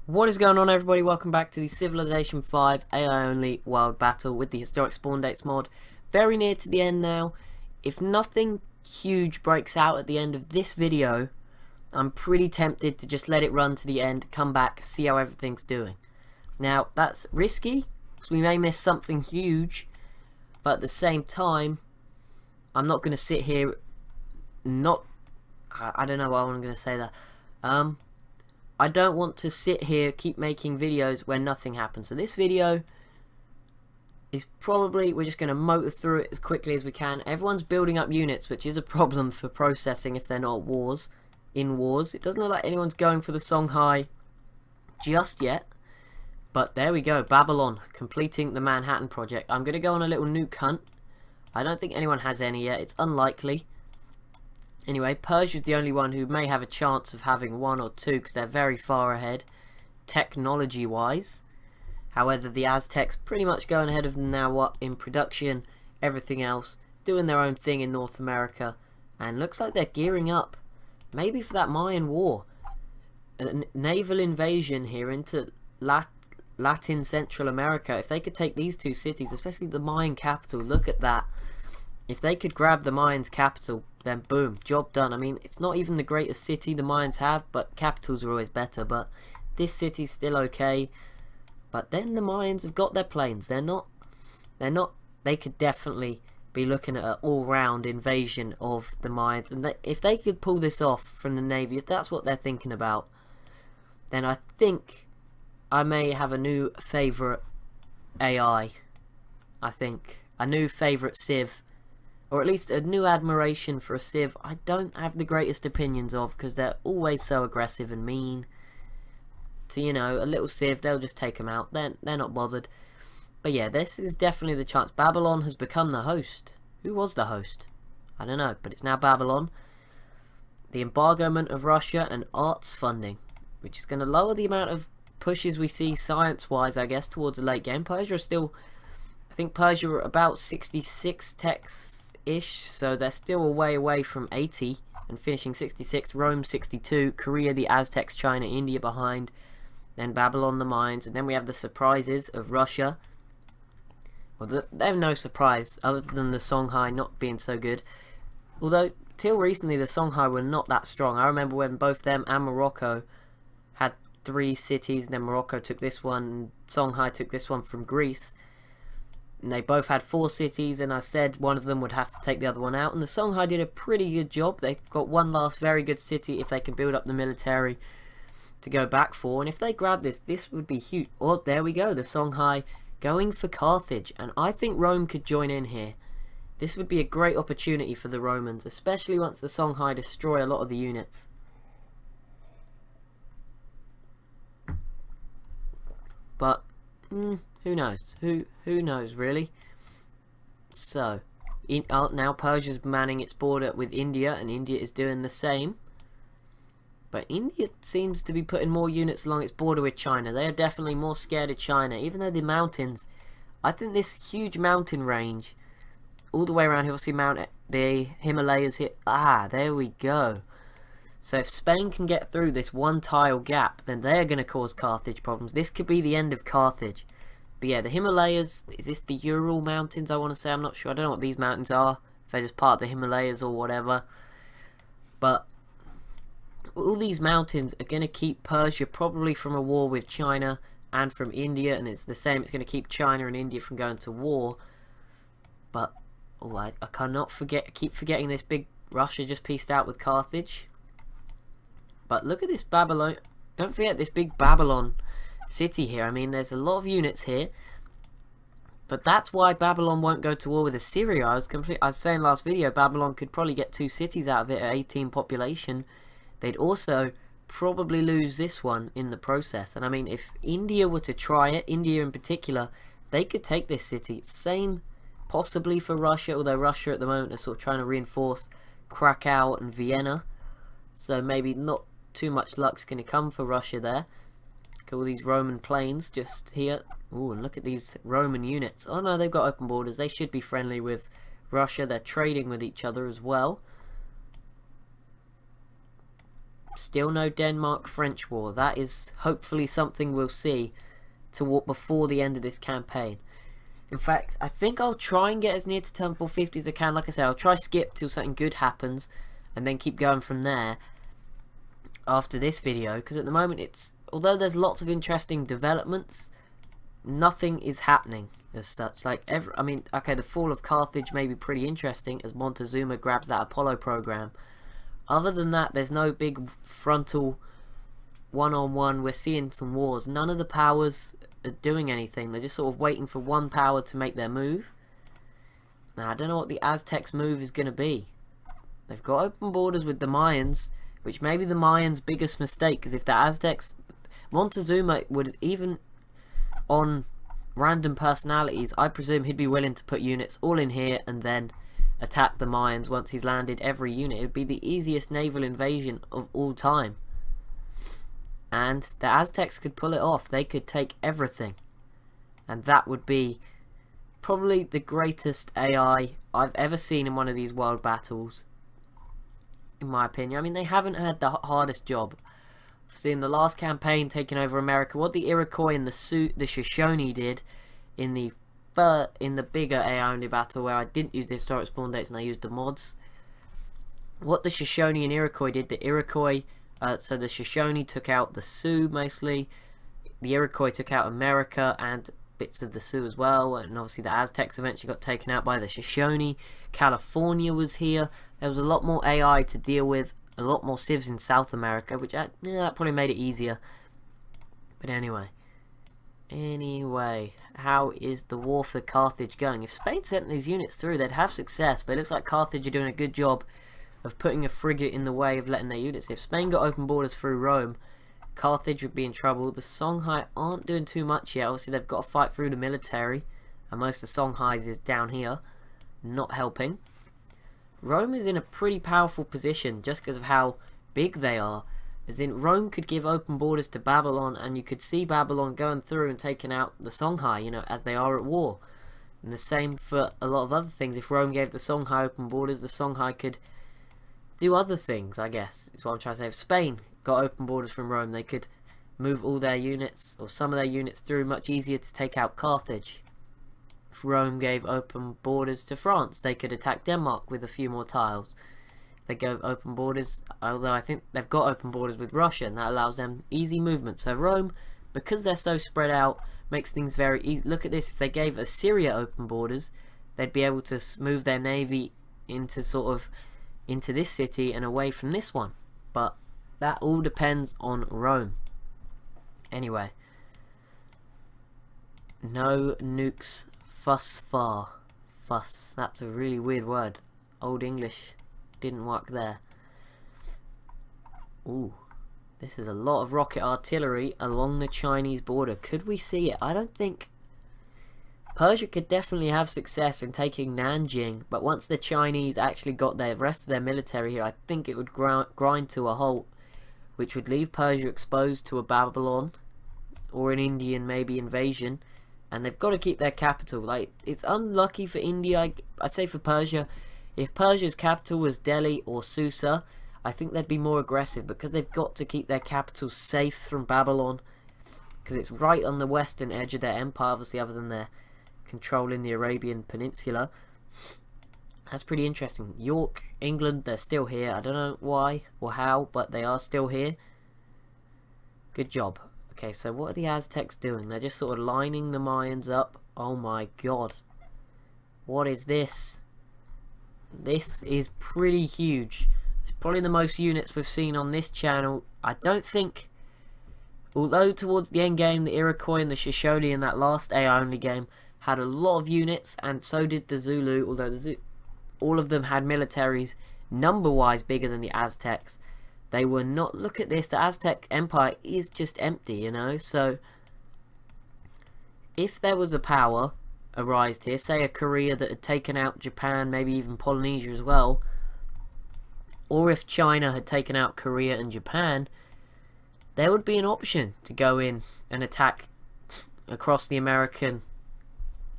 What is going on, everybody? Welcome back to the Civilization 5 AI only world battle with the historic spawn dates mod. Very near to the end now. If nothing huge breaks out at the end of this video, I'm pretty tempted to just let it run to the end, come back, see how everything's doing. Now that's risky because we may miss something huge, but at the same time I'm not going to sit here I don't know why I'm going to say that. I don't want to sit here keep making videos where nothing happens. So this video is probably, we're just going to motor through it as quickly as we can. Everyone's building up units, which is a problem for processing if they're not in wars. It doesn't look like anyone's going for the Songhai just yet. But there we go, Babylon completing the Manhattan project. I'm going to go on a little nuke hunt. I don't think anyone has any yet. It's unlikely. Anyway, Persia's the only one who may have a chance of having one or two because they're very far ahead technology-wise. However, the Aztecs pretty much going ahead of them now in production, everything else, doing their own thing in North America. And looks like they're gearing up, maybe for that Mayan War. A naval invasion here into Latin Central America. If they could take these two cities, especially the Mayan capital, look at that. If they could grab the Mayans' capital, then boom, job done. I mean, it's not even the greatest city the Mayans have, but capitals are always better. But this city's still okay. But then the Mayans have got their planes. They could definitely be looking at an all-round invasion of the Mayans. And if they could pull this off from the Navy, if that's what they're thinking about, then I think I may have a new favourite AI. I think. A new favourite Civ. Or at least a new admiration for a Civ I don't have the greatest opinions of, because they're always so aggressive and mean. So, you know, a little Civ, they'll just take them out. They're not bothered. But yeah, this is definitely the chance. Babylon has become the host. Who was the host? I don't know, but it's now Babylon. The embargoment of Russia and arts funding, which is going to lower the amount of pushes we see science-wise, I guess, towards the late game. Persia is still, I think Persia are about 66 techs-ish, so they're still a way away from 80 and finishing 66. Rome 62, Korea, the Aztecs, China, India behind, then Babylon, the mines, and then we have the surprises of Russia. Well, they have no surprise other than the Songhai not being so good, although till recently the Songhai were not that strong. I remember when both them and Morocco had 3 cities, and then Morocco took this one and Songhai took this one from Greece. And they both had 4 cities, and I said one of them would have to take the other one out, and the Songhai did a pretty good job. They've got one last very good city if they can build up the military to go back for, and if they grab this would be huge. Oh, there we go, the Songhai going for Carthage, and I think Rome could join in here. This would be a great opportunity for the Romans, especially once the Songhai destroy a lot of the units. But who knows? Who knows really? So, now Persia's manning its border with India, and India is doing the same. But India seems to be putting more units along its border with China. They are definitely more scared of China, even though the mountains. I think this huge mountain range, all the way around here, we'll see the Himalayas here. Ah, there we go. So if Spain can get through this one tile gap, then they're going to cause Carthage problems. This could be the end of Carthage. But yeah, the Himalayas, is this the Ural Mountains, I want to say? I'm not sure. I don't know what these mountains are. If they're just part of the Himalayas or whatever. But all these mountains are going to keep Persia probably from a war with China and from India. And it's the same, it's going to keep China and India from going to war. But oh, I cannot keep forgetting this big Russia just pieced out with Carthage. But look at this Babylon. Don't forget this big Babylon city here. I mean, there's a lot of units here. But that's why Babylon won't go to war with Assyria. I was saying last video, Babylon could probably get 2 cities out of it at 18 population. They'd also probably lose this one in the process. And I mean, if India were to try it, India in particular, they could take this city. Same possibly for Russia, although Russia at the moment is sort of trying to reinforce Krakow and Vienna. So maybe not too much luck's going to come for Russia there. Look at all these Roman planes just here. Ooh, and look at these Roman units. Oh no, they've got open borders. They should be friendly with Russia. They're trading with each other as well. Still no Denmark-French war. That is hopefully something we'll see before the end of this campaign. In fact, I think I'll try and get as near to turn 450 as I can. Like I said, I'll try skip till something good happens and then keep going from there after this video, because at the moment although there's lots of interesting developments, nothing is happening as such. Like I mean, okay, the fall of Carthage may be pretty interesting as Montezuma grabs that Apollo program. Other than that, there's no big frontal one-on-one. We're seeing some wars. None of the powers are doing anything. They're just sort of waiting for one power to make their move. Now, I don't know what the Aztecs' move is going to be. They've got open borders with the Mayans, which may be the Mayans' biggest mistake, because if the Aztecs... Montezuma would, even on random personalities, I presume he'd be willing to put units all in here and then attack the Mayans once he's landed every unit. It would be the easiest naval invasion of all time. And the Aztecs could pull it off. They could take everything. And that would be probably the greatest AI I've ever seen in one of these world battles, in my opinion. I mean, they haven't had the hardest job. I've seen the last campaign taking over America. What the Iroquois and the Shoshone did in the bigger AI only battle, where I didn't use the historic spawn dates and I used the mods. What the Shoshone and Iroquois did, the Iroquois, so the Shoshone took out the Sioux mostly, the Iroquois took out America and bits of the Sioux as well, and obviously the Aztecs eventually got taken out by the Shoshone. California was here. There was a lot more AI to deal with, a lot more civs in South America, which that probably made it easier. But anyway, how is the war for Carthage going? If Spain sent these units through, they'd have success, but it looks like Carthage are doing a good job of putting a frigate in the way of letting their units. If Spain got open borders through Rome, Carthage would be in trouble. The Songhai aren't doing too much yet. Obviously, they've got to fight through the military, and most of the Songhais is down here, not helping. Rome is in a pretty powerful position just because of how big they are. As in, Rome could give open borders to Babylon, and you could see Babylon going through and taking out the Songhai, you know, as they are at war. And the same for a lot of other things. If Rome gave the Songhai open borders, the Songhai could do other things, I guess. That's what I'm trying to say. If Spain got open borders from Rome, they could move all their units, or some of their units, through much easier to take out Carthage. If Rome gave open borders to France, they could attack Denmark with a few more tiles. If they gave open borders, although I think they've got open borders with Russia, and that allows them easy movement. So Rome, because they're so spread out, makes things very easy. Look at this. If they gave Assyria open borders, they'd be able to move their navy into into this city and away from this one. But that all depends on Rome. Anyway, no nukes thus far. Fuss, that's a really weird word. Old English didn't work there. Ooh, this is a lot of rocket artillery along the Chinese border. Could we see it? I don't think. Persia could definitely have success in taking Nanjing, but once the Chinese actually got the rest of their military here, I think it would grind to a halt, which would leave Persia exposed to a Babylon or an Indian maybe invasion, and they've got to keep their capital. Like, it's unlucky for India. I say for Persia, if Persia's capital was Delhi or Susa, I think they'd be more aggressive, because they've got to keep their capital safe from Babylon, because it's right on the western edge of their empire, obviously, other than their controlling the Arabian Peninsula. That's pretty interesting. York, England, they're still here. I don't know why or how, but they are still here. Good job. Okay, so what are the Aztecs doing? They're just sort of lining the Mayans up. Oh my god. What is this? This is pretty huge. It's probably the most units we've seen on this channel. I don't think, although towards the end game, the Iroquois and the Shoshone in that last AI only game had a lot of units, and so did the Zulu, although all of them had militaries number-wise bigger than the Aztecs. They were not. Look at this. The Aztec Empire is just empty, you know. So if there was a power arised here, say a Korea that had taken out Japan, maybe even Polynesia as well, or if China had taken out Korea and Japan, there would be an option to go in and attack across the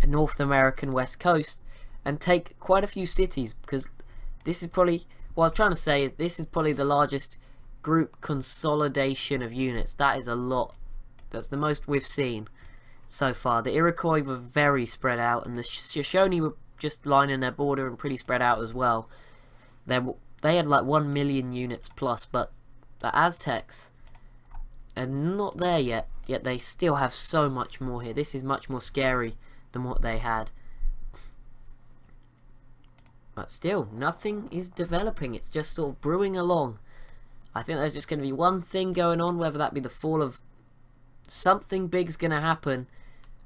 North American west coast and take quite a few cities, because this is probably, what I was trying to say is, this is probably the largest group consolidation of units. That is a lot. That's the most we've seen so far. The Iroquois were very spread out, and the Shoshone were just lining their border and pretty spread out as well. They had like 1 million units plus, but the Aztecs are not there yet. Yet they still have so much more here. This is much more scary than what they had. But still, nothing is developing. It's just sort of brewing along. I think there's just going to be one thing going on, whether that be the fall of something big's going to happen,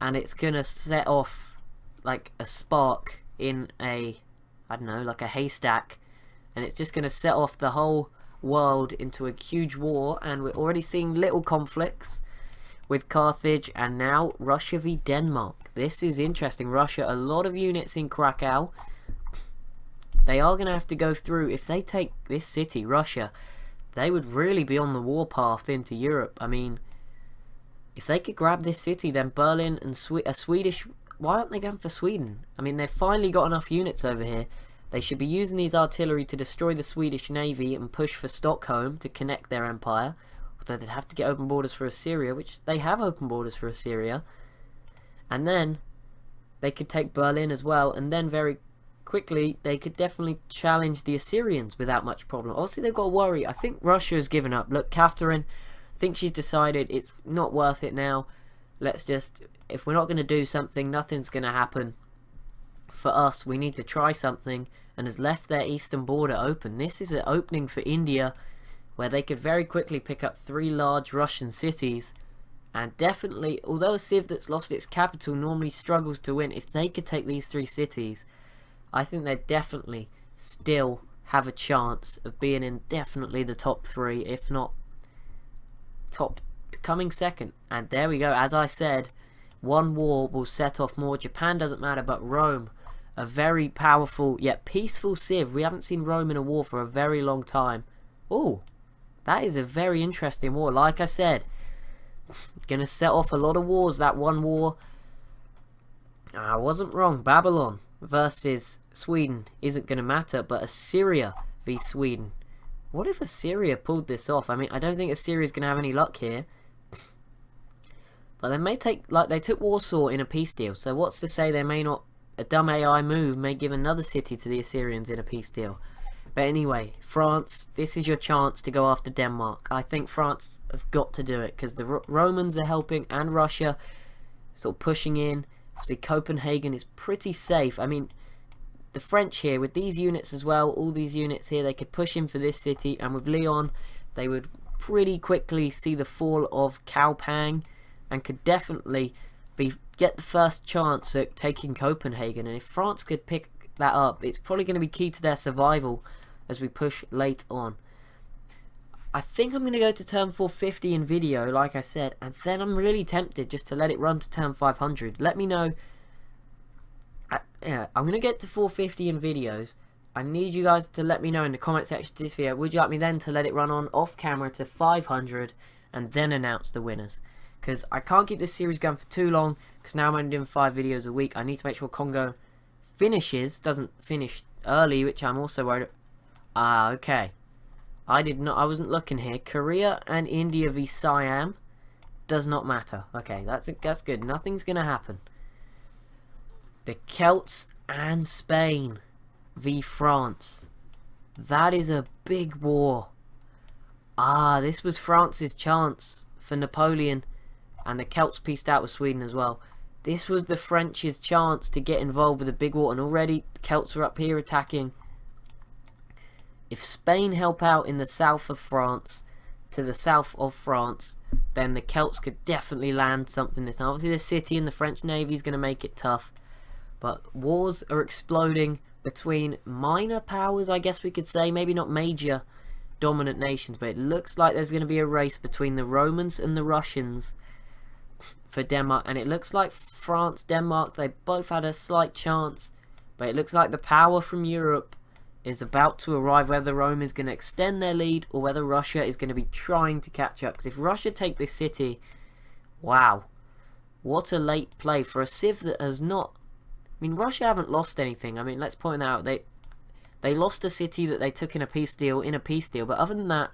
and it's going to set off like a spark in a, I don't know, like a haystack, and it's just going to set off the whole world into a huge war. And we're already seeing little conflicts with Carthage and now Russia v Denmark. This is interesting. Russia, a lot of units in Krakow. They are going to have to go through, if they take this city, Russia, they would really be on the warpath into Europe. I mean, if they could grab this city, then Berlin and Swedish... Why aren't they going for Sweden? I mean, they've finally got enough units over here. They should be using these artillery to destroy the Swedish navy and push for Stockholm to connect their empire. Although they'd have to get open borders for Assyria, which they have open borders for Assyria. And then they could take Berlin as well, and then very quickly they could definitely challenge the Assyrians without much problem. Obviously they've got to worry. I think Russia has given up. Look, Catherine, I think she's decided it's not worth it now. Let's just, if we're not going to do something, nothing's going to happen. For us, we need to try something, and has left their eastern border open. This is an opening for India, where they could very quickly pick up 3 large Russian cities. And definitely, although a civ that's lost its capital normally struggles to win, if they could take these 3 cities, I think they definitely still have a chance of being in definitely the top 3, if not coming second. And there we go. As I said, one war will set off more. Japan doesn't matter, but Rome, a very powerful yet peaceful civ. We haven't seen Rome in a war for a very long time. Oh, that is a very interesting war. Like I said, gonna set off a lot of wars. That one war, I wasn't wrong. Babylon versus Sweden isn't going to matter, but Assyria v Sweden. What if Assyria pulled this off? I mean, I don't think Assyria's going to have any luck here. But they may take, like they took Warsaw in a peace deal, so what's to say they may not, a dumb AI move may give another city to the Assyrians in a peace deal. But anyway, France, this is your chance to go after Denmark. I think France have got to do it, because the Romans are helping, and Russia sort of pushing in. Obviously Copenhagen is pretty safe. I mean, the French here, with these units as well, all these units here, they could push in for this city, and with Lyon, they would pretty quickly see the fall of Kaupang, and could definitely get the first chance at taking Copenhagen. And if France could pick that up, it's probably going to be key to their survival as we push late on. I think I'm going to go to turn 450 in video, like I said, and then I'm really tempted just to let it run to turn 500. Let me know. Yeah, I'm going to get to 450 in videos. I need you guys to let me know in the comment section of this video, would you like me then to let it run on off camera to 500 and then announce the winners? Because I can't keep this series going for too long, because now I'm only doing 5 videos a week. I need to make sure Kongo doesn't finish early, which I'm also worried about. Okay. I wasn't looking here. Korea and India v Siam does not matter. Okay, that's good. Nothing's gonna happen. The Celts and Spain v France. That is a big war. This was France's chance for Napoleon, and the Celts pieced out with Sweden as well. This was the French's chance to get involved with a big war, and already the Celts are up here attacking. If Spain help out in the south of France, to the south of France, then the Celts could definitely land something this time. Obviously the city and the French Navy is going to make it tough, but wars are exploding between minor powers, I guess we could say. Maybe not major dominant nations, but it looks like there's going to be a race between the Romans and the Russians for Denmark. And it looks like France, Denmark, they both had a slight chance, but it looks like the power from Europe is about to arrive, whether Rome is going to extend their lead or whether Russia is going to be trying to catch up. Because if Russia take this city, wow, what a late play for a civ that has not... I mean, Russia haven't lost anything. I mean, let's point out, they lost a city that they took in a peace deal, but other than that,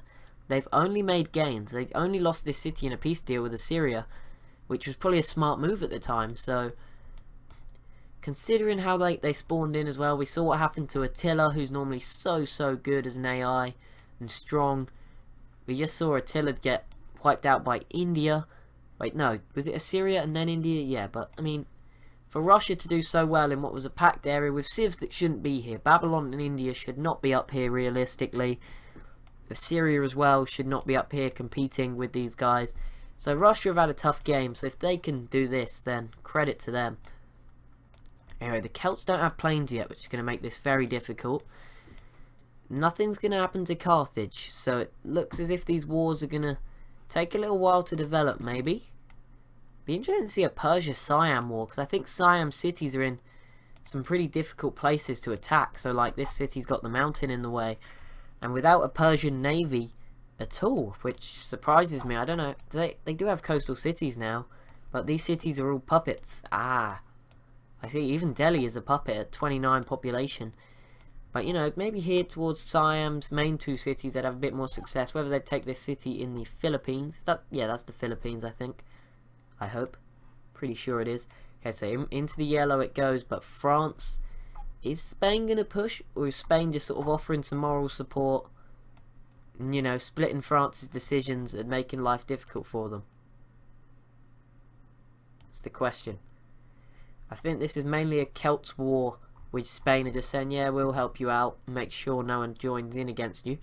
they've only made gains. They've only lost this city in a peace deal with Assyria, which was probably a smart move at the time. So, considering how late they spawned in as well, we saw what happened to Attila, who's normally so good as an AI and strong. We just saw Attila get wiped out by India. Wait, no, was it Assyria and then India? Yeah, but, I mean, for Russia to do so well in what was a packed area with civs that shouldn't be here. Babylon and India should not be up here realistically. Assyria as well should not be up here competing with these guys. So Russia have had a tough game, so if they can do this, then credit to them. Anyway, the Celts don't have planes yet, which is going to make this very difficult. Nothing's going to happen to Carthage, so it looks as if these wars are going to take a little while to develop, maybe. Be interesting to see a Persia-Siam war, because I think Siam cities are in some pretty difficult places to attack. So, like, this city's got the mountain in the way, and without a Persian navy at all, which surprises me. I don't know. They do have coastal cities now, but these cities are all puppets. Ah, I see. Even Delhi is a puppet at 29 population. But, you know, maybe here towards Siam's main two cities that have a bit more success. Whether they take this city in the Philippines. Yeah, that's the Philippines, I think. I hope. Pretty sure it is. Okay, so into the yellow it goes. But France, is Spain going to push? Or is Spain just sort of offering some moral support? And, you know, splitting France's decisions and making life difficult for them? That's the question. I think this is mainly a Celts war, which Spain are just saying, yeah, we'll help you out, make sure no one joins in against you.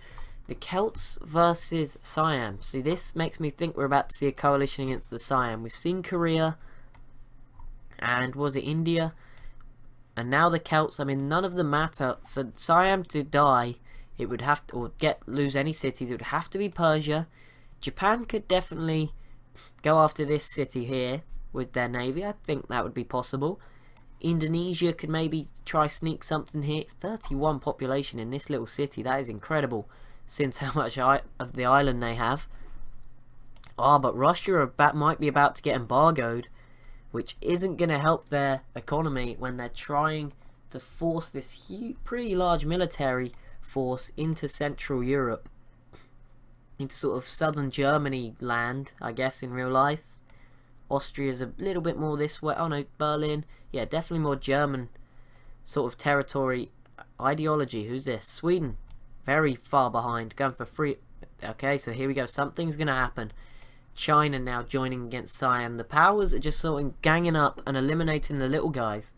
The Celts versus Siam. See, this makes me think we're about to see a coalition against the Siam. We've seen Korea, and was it India? And now the Celts. I mean, none of them matter. For Siam to die, it would have to, or lose any cities, it would have to be Persia. Japan could definitely go after this city here with their navy. I think that would be possible. Indonesia could maybe try sneak something here. 31 population in this little city. That is incredible, since how much of the island they have. But Russia might be about to get embargoed, which isn't going to help their economy when they're trying to force this pretty large military force into Central Europe, into sort of southern Germany land, I guess, in real life. Austria's a little bit more this way. Oh no, Berlin. Yeah, definitely more German sort of territory. Ideology. Who's this? Sweden. Very far behind. Going for free. Okay, so here we go. Something's going to happen. China now joining against Siam. The powers are just sort of ganging up and eliminating the little guys,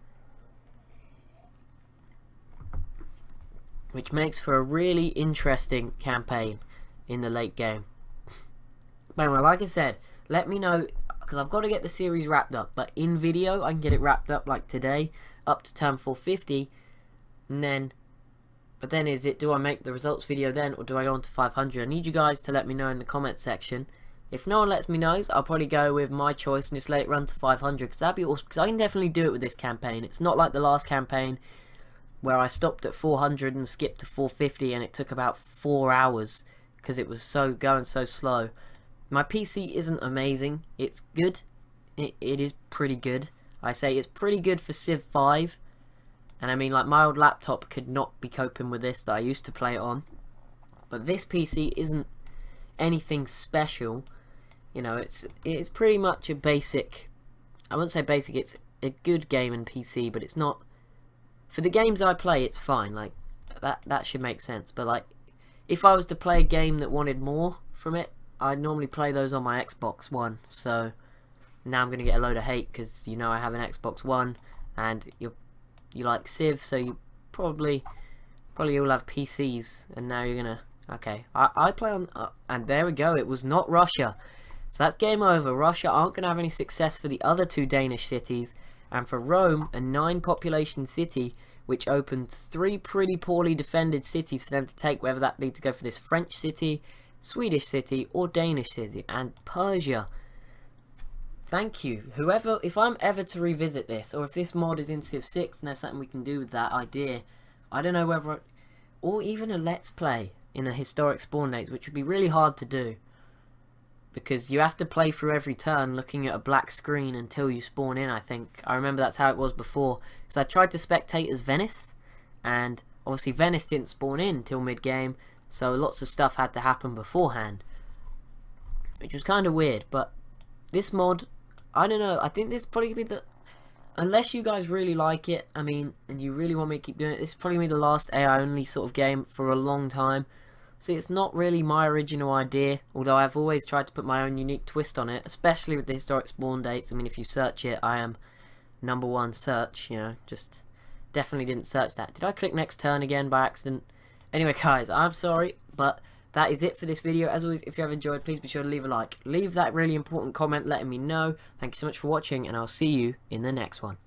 which makes for a really interesting campaign in the late game. But anyway, like I said, let me know, because I've got to get the series wrapped up, but in video I can get it wrapped up like today, up to turn 450, and then, but then do I make the results video then, or do I go on to 500? I need you guys to let me know in the comment section. If no one lets me know, I'll probably go with my choice and just let it run to 500, because that'd be awesome, because I can definitely do it with this campaign. It's not like the last campaign where I stopped at 400 and skipped to 450 and it took about 4 hours because it was going so slow. My PC isn't amazing. It's good. It is pretty good. I say it's pretty good for Civ 5. And I mean, like, my old laptop could not be coping with this that I used to play it on. But this PC isn't anything special. You know, it's pretty much a basic, I wouldn't say basic, it's a good game in PC, but it's not, for the games I play, it's fine. Like, that should make sense. But, like, if I was to play a game that wanted more from it, I'd normally play those on my Xbox One. So now I'm going to get a load of hate because, you know, I have an Xbox One and you like Civ, so you probably all have PCs, and now you're going to, okay, I play on, and there we go, it was not Russia. So that's game over. Russia aren't going to have any success for the other two Danish cities, and for Rome, a 9 population city, which opened 3 pretty poorly defended cities for them to take, whether that be to go for this French city, Swedish city, or Danish city. And Persia, thank you. Whoever, if I'm ever to revisit this, or if this mod is in Civ 6 and there's something we can do with that idea, I don't know whether, or even a let's play in the historic spawn dates, which would be really hard to do, because you have to play through every turn looking at a black screen until you spawn in, I think. I remember that's how it was before. So I tried to spectate as Venice, and obviously Venice didn't spawn in until mid-game, so lots of stuff had to happen beforehand, which was kind of weird. But this mod, I don't know, I think this is probably gonna be the, unless you guys really like it, I mean, and you really want me to keep doing it, this is probably gonna be the last AI only sort of game for a long time. See, it's not really my original idea, although I've always tried to put my own unique twist on it, especially with the historic spawn dates. I mean, if you search it, I am #1 search, you know, just definitely didn't search that. Did I click next turn again by accident? Anyway, guys, I'm sorry, but that is it for this video. As always, if you have enjoyed, please be sure to leave a like. Leave that really important comment letting me know. Thank you so much for watching, and I'll see you in the next one.